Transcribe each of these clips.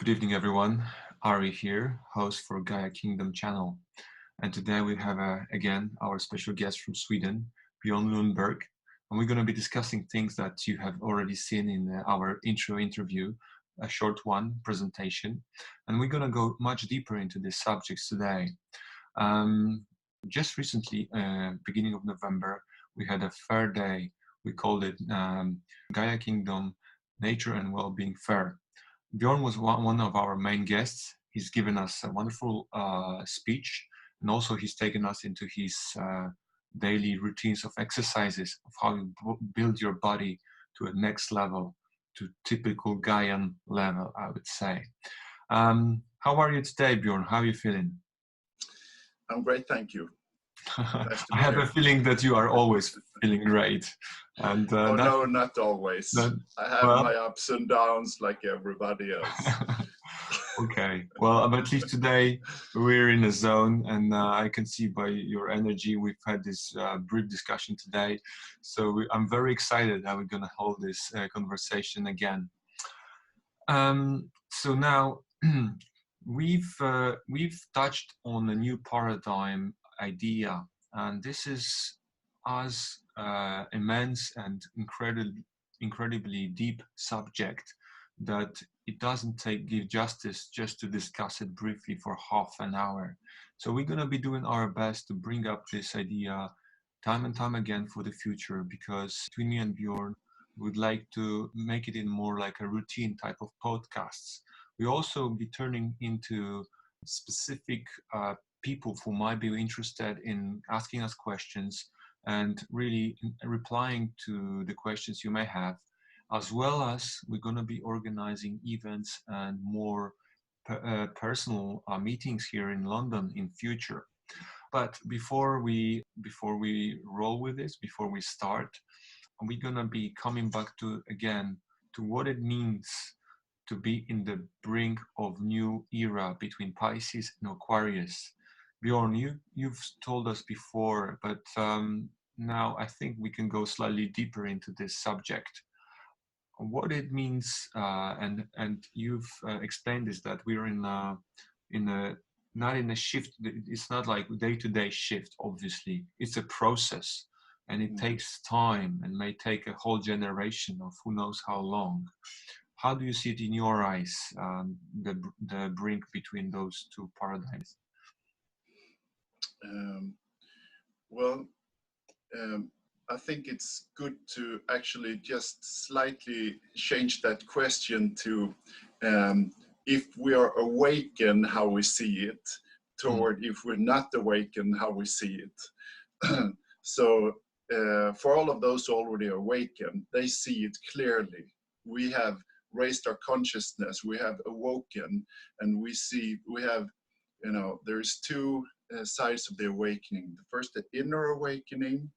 Good evening, everyone. Ari here, host for Gaia Kingdom channel. And today we have again our special guest from Sweden, Björn Lundberg. And we're going to be discussing things that you have already seen in our intro interview, a short one presentation. And we're going to go much deeper into these subjects today. Just recently, beginning of November, we had a fair day. We called it Gaia Kingdom Nature and Wellbeing Fair. Björn was one of our main guests. He's given us a wonderful speech, and also he's taken us into his daily routines of exercises, of how you build your body to a next level, to typical Gaian level, I would say. How are you today, Björn? How are you feeling? I'm great, thank you. Nice I have a feeling that you are always feeling great. And no, not always. I have my ups and downs like everybody else. Okay, well, at least today we're in a zone, and I can see by your energy we've had this brief discussion today. So I'm very excited how we're going to hold this conversation again. So now we've touched on a new paradigm idea, and this is as immense and incredibly deep subject that it doesn't give justice just to discuss it briefly for half an hour. So we're going to be doing our best to bring up this idea time and time again for the future, because between me and Björn, we'd like to make it in more like a routine type of podcasts. We also be turning into specific people who might be interested in asking us questions and really replying to the questions you may have, as well as we're going to be organizing events and more personal meetings here in London in future. But before we roll with this, before we start, we're going to be coming back to what it means to be in the brink of new era between Pisces and Aquarius. Björn, you've told us before, but now I think we can go slightly deeper into this subject. What it means, and you've explained this, that we're not in a shift. It's not like day-to-day shift. Obviously, it's a process, and it takes time, and may take a whole generation of who knows how long. How do you see it in your eyes, the brink between those two paradigms? I think it's good to actually just slightly change that question to if we are awakened, how we see it, toward if we're not awakened, how we see it. So for all of those already awakened, they see it clearly. We have raised our consciousness, we have awoken, and we have, there's two sides of the awakening. The first, the inner awakening,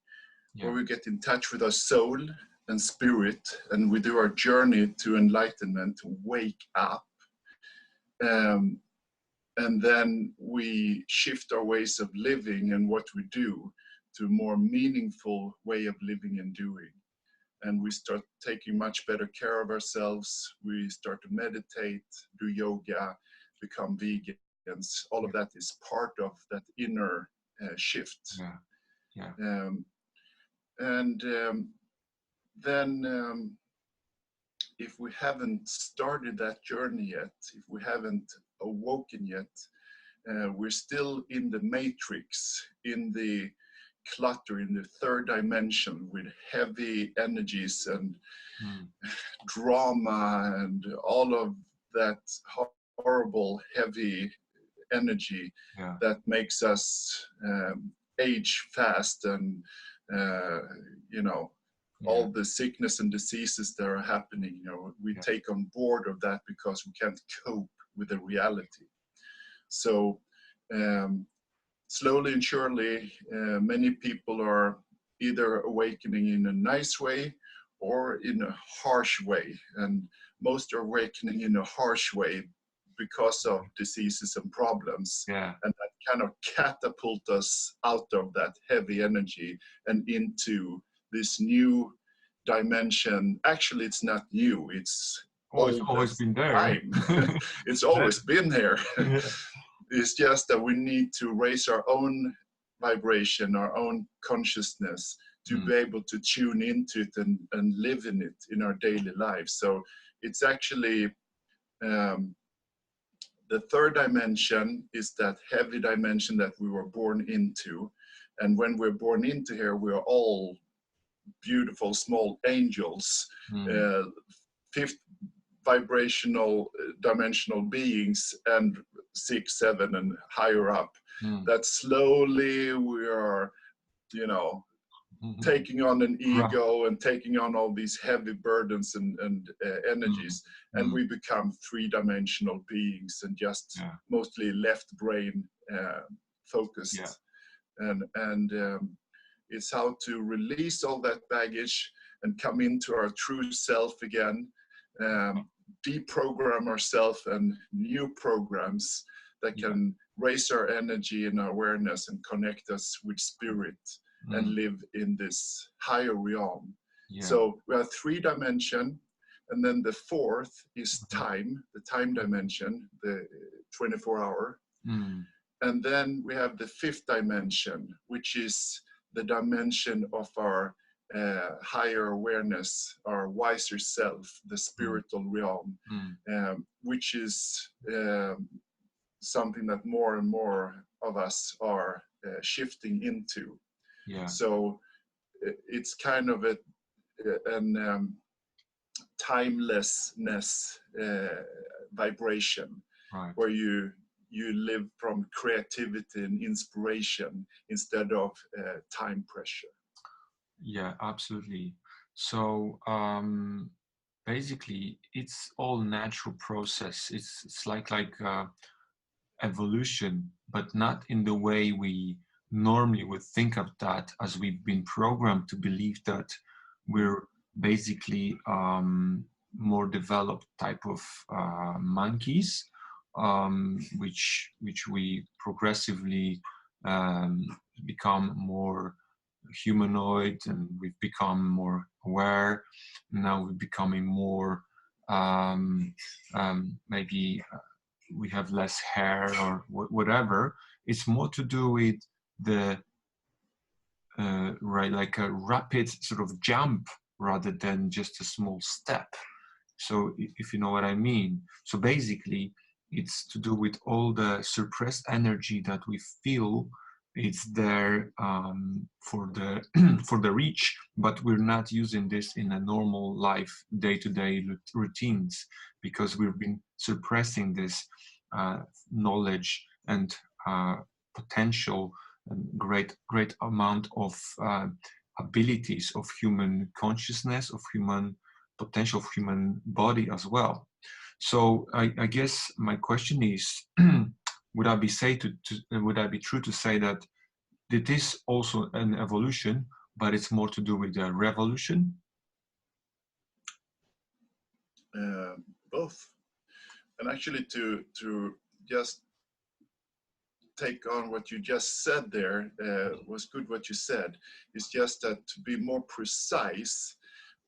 where we get in touch with our soul and spirit, and we do our journey to enlightenment, to wake up. And then we shift our ways of living and what we do to a more meaningful way of living and doing. And we start taking much better care of ourselves. We start to meditate, do yoga, become vegans. All of that is part of that inner shift. Then if we haven't started that journey yet, if we haven't awoken yet, we're still in the matrix, in the clutter, in the third dimension, with heavy energies and drama and all of that horrible heavy energy that makes us age fast, and all the sickness and diseases that are happening, we take on board of that because we can't cope with the reality. So slowly and surely, many people are either awakening in a nice way or in a harsh way, and most are awakening in a harsh way because of diseases and problems. And that kind of catapult us out of that heavy energy and into this new dimension. Actually, it's not new. It's Oh, it's all the always been there. time. It's always been here. Yeah. It's just that we need to raise our own vibration, our own consciousness, to be able to tune into it and live in it in our daily lives. So it's actually the third dimension is that heavy dimension that we were born into. And when we're born into here, we're all beautiful small angels, fifth vibrational dimensional beings, and 6, 7 and higher up, that slowly we are, you know, taking on an ego and taking on all these heavy burdens and energies, and we become 3-dimensional beings and just mostly left brain focused. And it's how to release all that baggage and come into our true self again, deprogram ourselves and new programs that can raise our energy and our awareness and connect us with spirit and live in this higher realm. So we have 3 dimension, and then the fourth is time, the time dimension, the 24-hour. And then we have the 5th dimension, which is the dimension of our higher awareness, our wiser self, the spiritual realm, which is something that more and more of us are shifting into. So it's kind of an timelessness vibration, where you live from creativity and inspiration instead of time pressure. Yeah, absolutely. So basically, it's all natural process. It's like evolution, but not in the way we normally would think of that, as we've been programmed to believe that we're basically more developed type of monkeys, which we progressively become more humanoid, and we've become more aware. Now we're becoming more maybe we have less hair or whatever. It's more to do with the like a rapid sort of jump rather than just a small step. So if you know what I mean. So basically it's to do with all the suppressed energy that we feel. It's there for the for the reach, but we're not using this in a normal life, day-to-day routines, because we've been suppressing this knowledge and potential and great amount of abilities of human consciousness, of human potential, of human body as well. So I guess my question is, would I be would I be true to say that it is also an evolution, but it's more to do with a revolution? Both. And actually to just take on what you just said there, was good what you said. It's just that to be more precise,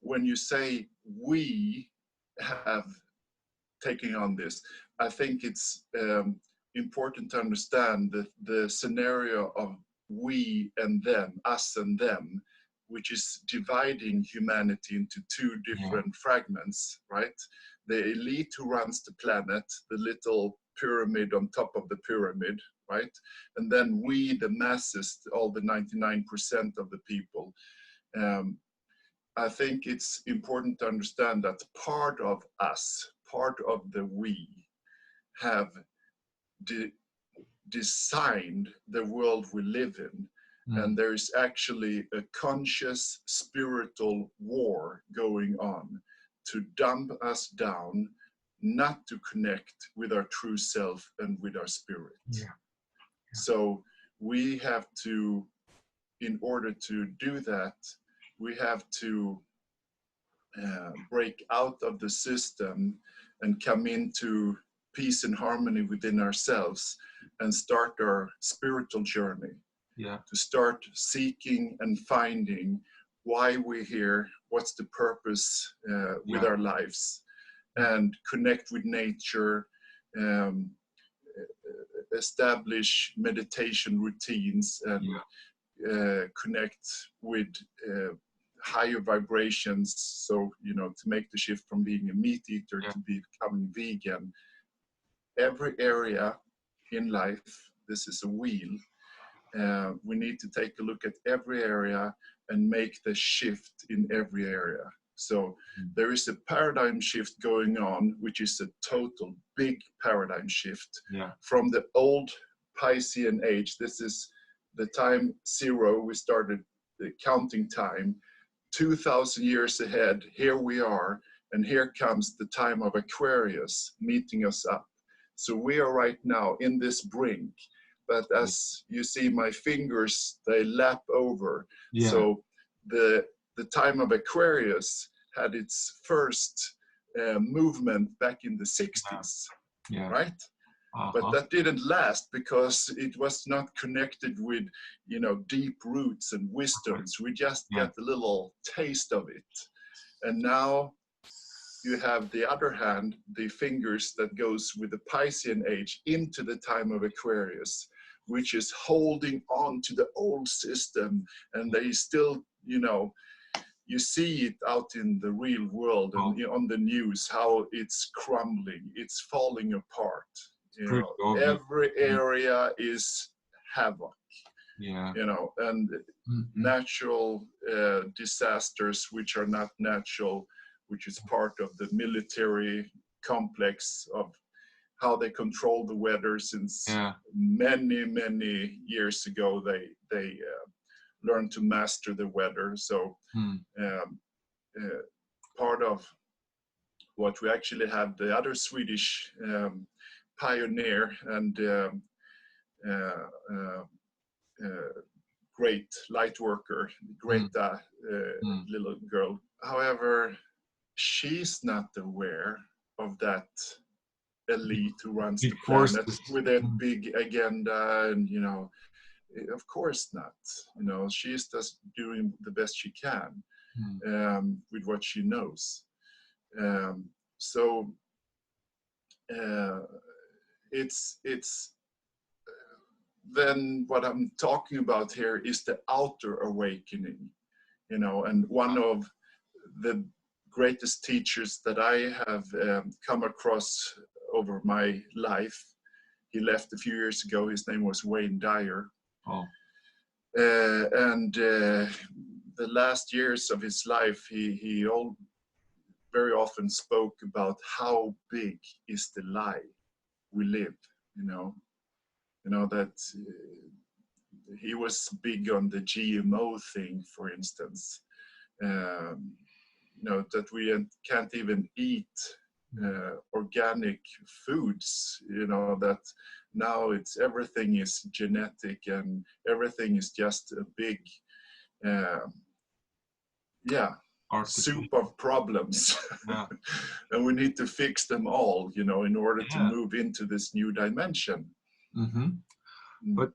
when you say we have taken on this, I think it's important to understand that the scenario of we and them, us and them, which is dividing humanity into 2 different fragments, right? The elite who runs the planet, the little pyramid on top of the pyramid, right? And then we, the masses, all the 99% of the people. I think it's important to understand that part of us, part of the we, have designed the world we live in. And there's actually a conscious spiritual war going on to dump us down, not to connect with our true self and with our spirit. So we have to, in order to do that, we have to break out of the system and come into peace and harmony within ourselves and start our spiritual journey. To start seeking and finding why we're here, what's the purpose with our lives, and connect with nature, um, establish meditation routines, and connect with higher vibrations. So, you know, to make the shift from being a meat eater to becoming vegan. Every area in life, this is a wheel. We need to take a look at every area and make the shift in every area. So there is a paradigm shift going on, which is a total big paradigm shift from the old Piscean age. This is the time zero. We started the counting time 2,000 years ahead. Here we are, and here comes the time of Aquarius meeting us up. So we are right now in this brink, but as you see my fingers, they lap over. So the time of Aquarius had its first movement back in the 60s, right? But that didn't last because it was not connected with, you know, deep roots and wisdoms. We just got a little taste of it. And now you have the other hand, the fingers that goes with the Piscean age into the time of Aquarius, which is holding on to the old system. And they still, you know, you see it out in the real world and on the news, how it's crumbling, it's falling apart. You know, every area is havoc, you know, and natural disasters, which are not natural, which is part of the military complex of how they control the weather since many, many years ago. They learned to master the weather. So part of what we actually have, the other Swedish pioneer and great light worker, Greta, little girl. However, she's not aware of that elite who runs the planet with a big agenda, and you know, of course not. You know, she's just doing the best she can with what she knows. So it's then what I'm talking about here is the outer awakening, you know, and one of the greatest teachers that I have come across over my life, he left a few years ago. His name was Wayne Dyer. And the last years of his life, he very often spoke about how big is the lie we live, you know that he was big on the GMO thing, for instance, you know, that we can't even eat organic foods, you know, that now everything is genetic and everything is just a big soup of problems. And we need to fix them all, you know, in order to move into this new dimension. But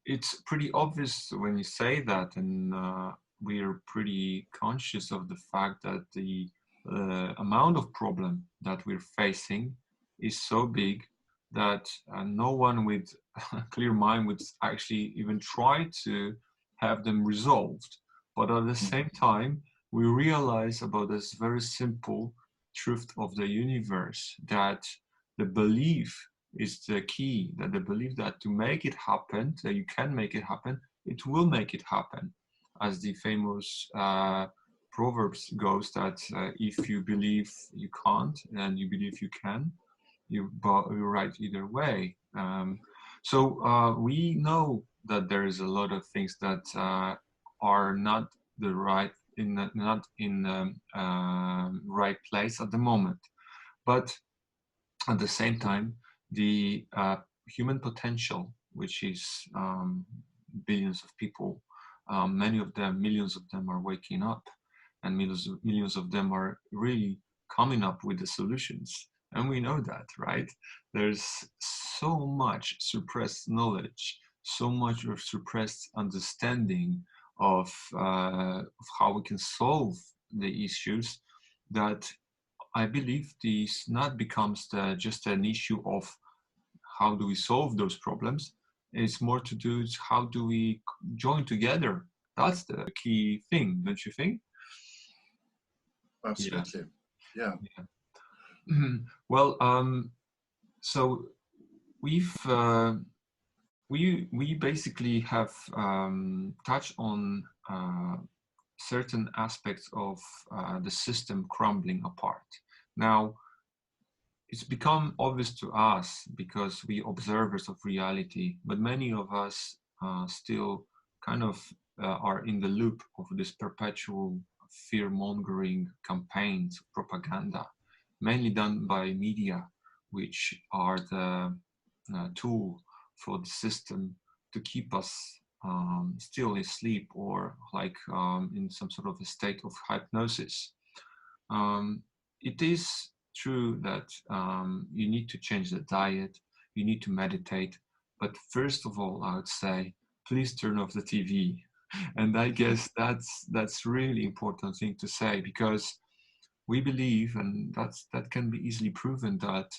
it's pretty obvious when you say that, and we're pretty conscious of the fact that the amount of problem that we're facing is so big that no one with a clear mind would actually even try to have them resolved. But at the same time, we realize about this very simple truth of the universe, that the belief is the key, that the belief that to make it happen, that you can make it happen, it will make it happen. As the famous proverbs goes, that if you believe you can't and you believe you can, you're right either way. So we know that there is a lot of things that are not the right, not in the right place at the moment, but at the same time, the human potential, which is billions of people, many of them, millions of them are waking up, and millions of them are really coming up with the solutions. And we know that, right? There's so much suppressed knowledge, so much of suppressed understanding of how we can solve the issues, that I believe this not becomes just an issue of how do we solve those problems. It's more to do with how do we join together. That's the key thing, don't you think? Yeah. Absolutely. Yeah. Yeah. Well, so we've we basically have touched on certain aspects of the system crumbling apart. Now, it's become obvious to us because we observers of reality, but many of us still kind of are in the loop of this perpetual fear-mongering campaigns, propaganda, mainly done by media, which are the tool for the system to keep us still asleep or like in some sort of a state of hypnosis. It is true that you need to change the diet, you need to meditate, but first of all, I would say, please turn off the TV. And I guess that's really important thing to say, because we believe, and that can be easily proven, that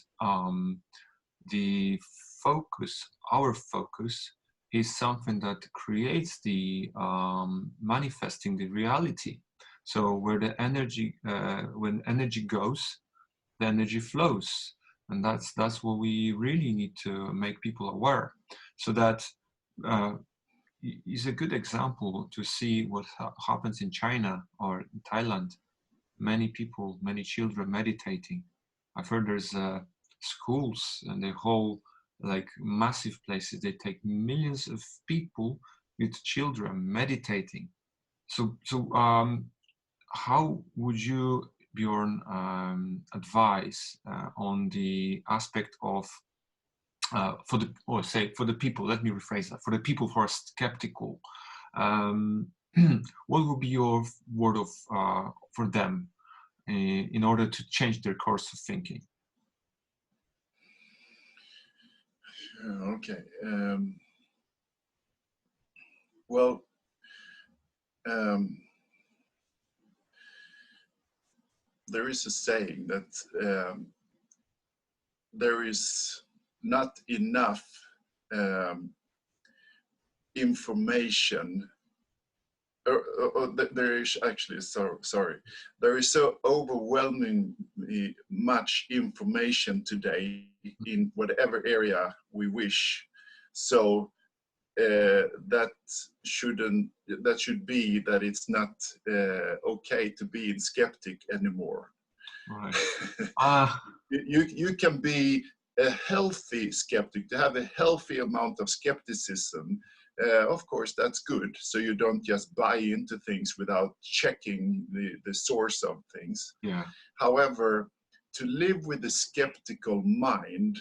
the our focus, is something that creates the manifesting the reality. So where the energy, when energy goes, the energy flows, and that's what we really need to make people aware. So that is a good example to see what happens in China or in Thailand. Many people, many children meditating. I've heard there's schools and the whole like massive places. They take millions of people with children meditating. So how would you, Bjorn, advise on the aspect of for the, or say for the people? Let me rephrase that. For the people who are skeptical, um, what would be your word of for them in order to change their course of thinking? Okay. Well, um, there is a saying that there is not enough um, information. There is actually, sorry, there is so overwhelmingly much information today in whatever area we wish. So that should be that it's not okay to be in skeptic anymore. Right. Ah. You can be a healthy skeptic, to have a healthy amount of skepticism. Of course, that's good. So you don't just buy into things without checking the source of things. Yeah. However, to live with a skeptical mind,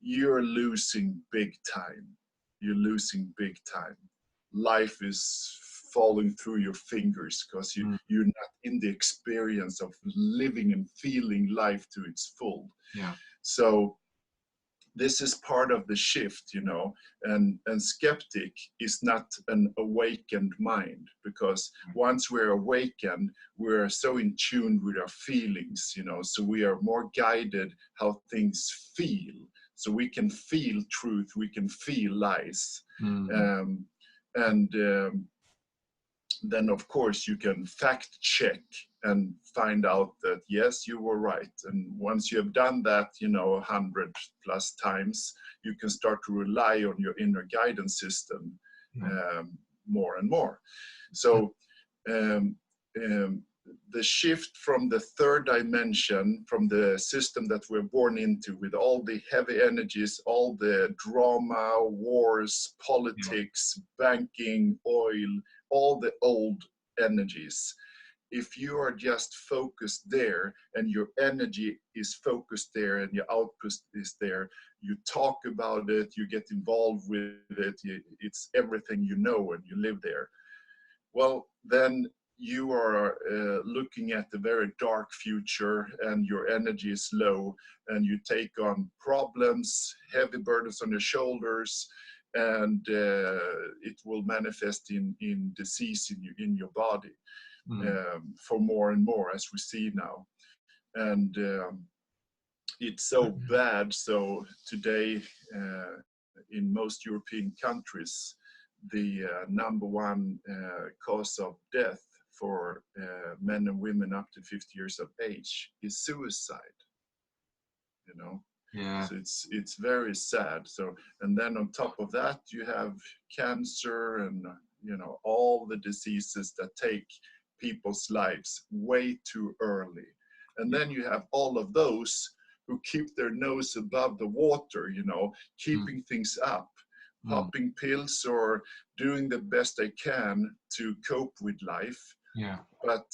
you're losing big time. You're losing big time. Life is falling through your fingers because you're not in the experience of living and feeling life to its full. Yeah. So this is part of the shift, and skeptic is not an awakened mind, because once we're awakened, we're so in tune with our feelings, so we are more guided how things feel. So we can feel truth, we can feel lies. Then of course you can fact check and find out that yes, you were right. And once you have done that 100+ times, you can start to rely on your inner guidance system more and more. So the shift from the third dimension, from the system that we're born into, with all the heavy energies, all the drama, wars, politics, banking, oil, all the old energies. If you are just focused there, and your energy is focused there, and your output is there, you talk about it, you get involved with it, it's everything you know, and you live there. Well, then you are looking at a very dark future, and your energy is low, and you take on problems, heavy burdens on your shoulders, and it will manifest in disease in your body for more and more, as we see now. And it's so bad. So today, in most European countries, the number one cause of death for men and women up to 50 years of age is suicide. You know, Yeah. so it's very sad. So, and then on top of that, you have cancer and all the diseases that take people's lives way too early. And then you have all of those who keep their nose above the water, keeping things up, popping pills or doing the best they can to cope with life. Yeah. But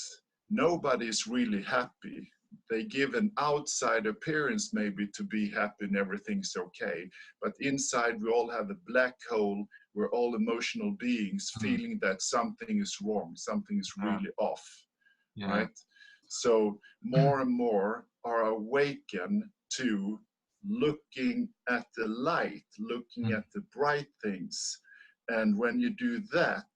nobody's really happy. They give an outside appearance maybe to be happy and everything's okay. But inside we all have a black hole. We're all emotional beings feeling that something is wrong, something is really off, right? So more and more are awakened to looking at the light, looking at the bright things. And when you do that,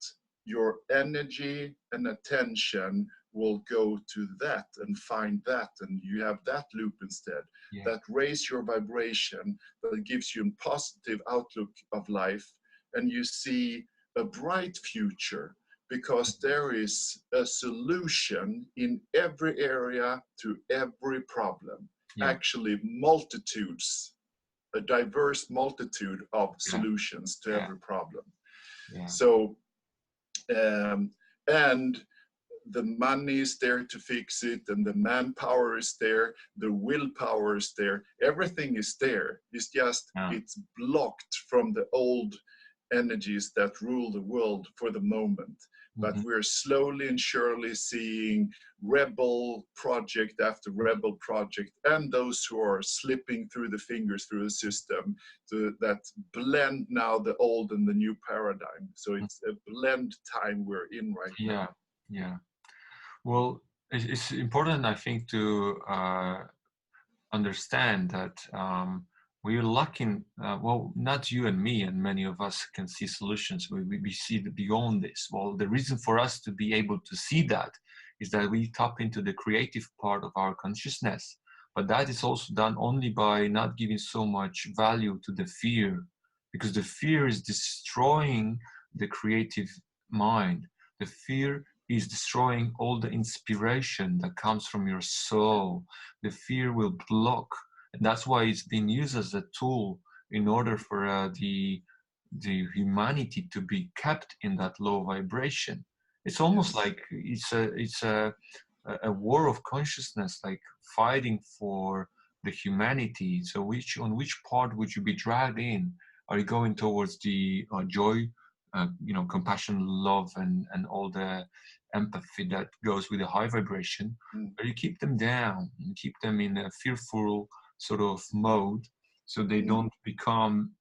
your energy and attention will go to that and find that, and you have that loop instead. That raise your vibration, that gives you a positive outlook of life, and you see a bright future, because there is a solution in every area to every problem. Actually multitudes, a diverse multitude of solutions to every problem. So and the money is there to fix it, and the manpower is there, the willpower is there, everything is there. It's just it's blocked from the old energies that rule the world for the moment. But we're slowly and surely seeing rebel project after rebel project, and those who are slipping through the fingers through the system that blend now the old and the new paradigm. So it's a blend time we're in right now. Yeah. Well, it's important, I think, to understand that we're lacking, well, not you and me, and many of us can see solutions. We see beyond this. Well, the reason for us to be able to see that is that we tap into the creative part of our consciousness. But that is also done only by not giving so much value to the fear, because the fear is destroying the creative mind. The fear is destroying all the inspiration that comes from your soul. The fear will block, and that's why it's being used as a tool in order for the humanity to be kept in that low vibration. It's almost like it's a war of consciousness, like fighting for the humanity. So on which part would you be dragged in? Are you going towards the joy, compassion, love, and all the empathy that goes with a high vibration, but you keep them down and keep them in a fearful sort of mode, so they don't become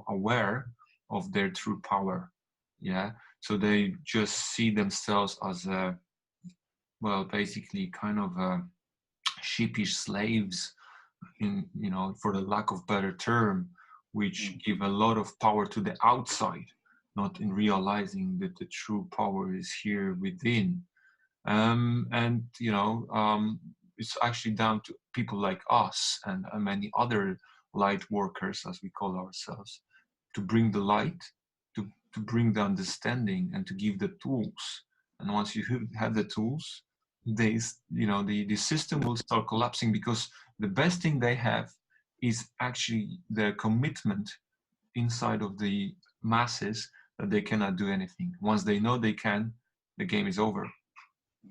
aware of their true power. So they just see themselves as basically kind of sheepish slaves, for the lack of better term, which give a lot of power to the outside, not in realizing that the true power is here within. It's actually down to people like us and many other light workers, as we call ourselves, to bring the light, to bring the understanding, and to give the tools. And once you have the tools, the system will start collapsing, because the best thing they have is actually the commitment inside of the masses that they cannot do anything. Once they know they can, the game is over.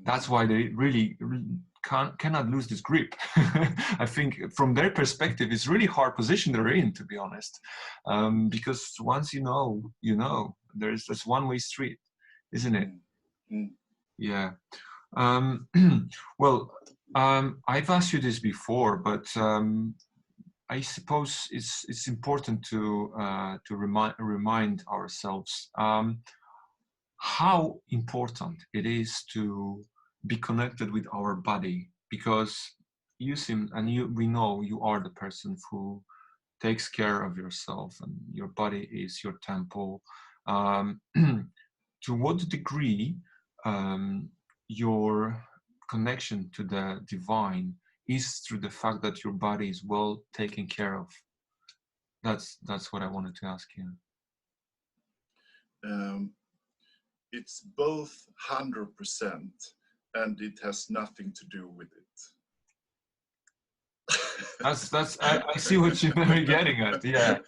That's why they really cannot lose this grip. I think from their perspective, it's really hard position they're in, to be honest, because once you know, there's this one-way street, isn't it? Yeah. I've asked you this before, but I suppose it's important to remind ourselves how important it is to be connected with our body, because we know you are the person who takes care of yourself, and your body is your temple. To what degree your connection to the divine is through the fact that your body is well taken care of. That's what I wanted to ask you. It's both 100%, and it has nothing to do with it. I see what you're getting at. Yeah.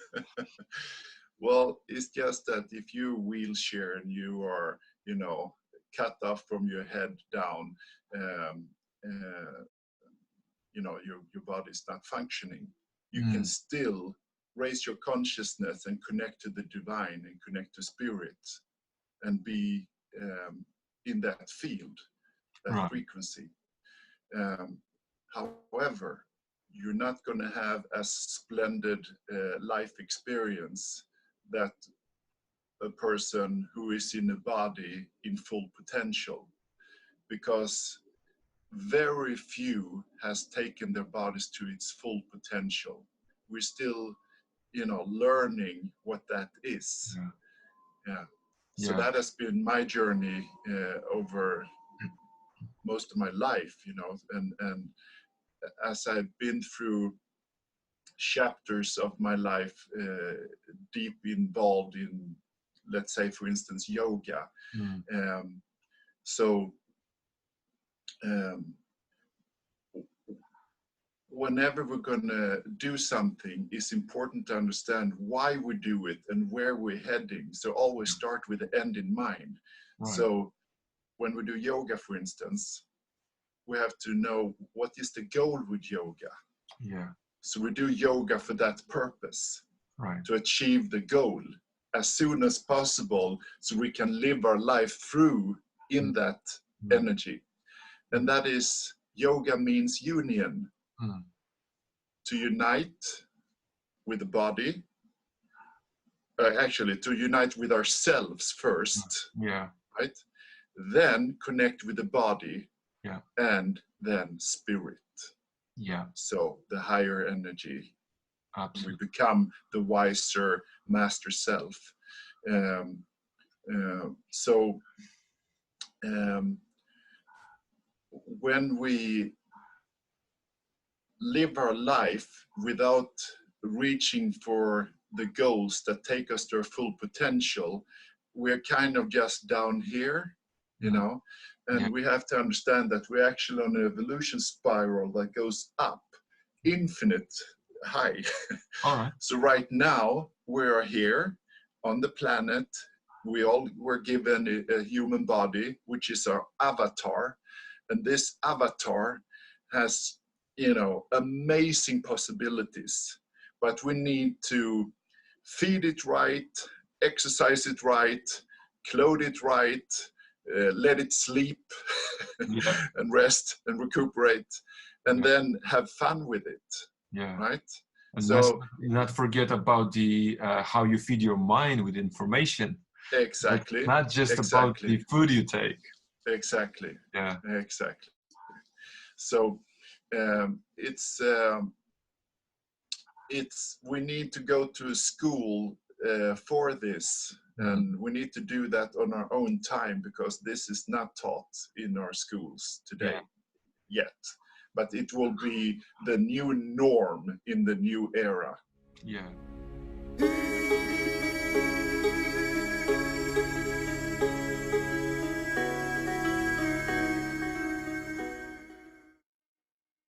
Well, it's just that if you're wheelchair and you are, you know, cut off from your head down, you know, your body's not functioning, you can still raise your consciousness and connect to the divine and connect to spirit and be in that field, that frequency. However, you're not going to have a splendid life experience that a person who is in a body in full potential, because very few has taken their bodies to its full potential. We're still, you know, learning what that is. Yeah. So that has been my journey over most of my life, you know, and as I've been through chapters of my life deep involved in, let's say, for instance, yoga. Whenever we're going to do something, it's important to understand why we do it and where we're heading. So always start with the end in mind. So when we do yoga, for instance, we have to know what is the goal with yoga. So we do yoga for that purpose, to achieve the goal as soon as possible, so we can live our life through in that energy. And that is, yoga means union. To unite with the body, actually to unite with ourselves first, right? Then connect with the body, and then spirit. So the higher energy. We become the wiser master self. When we live our life without reaching for the goals that take us to our full potential, we're kind of just down here, you know, and we have to understand that we're actually on an evolution spiral that goes up, infinite high. So right now we are here on the planet. We all were given a human body, which is our avatar, and this avatar has, you know, amazing possibilities, but we need to feed it right, exercise it right, clothe it right, let it sleep and rest and recuperate, and then have fun with it. Right? And so not forget about the how you feed your mind with information. Exactly. It's not just about the food you take. Exactly. Exactly. So we need to go to a school for this, and we need to do that on our own time, because this is not taught in our schools today yet. But it will be the new norm in the new era.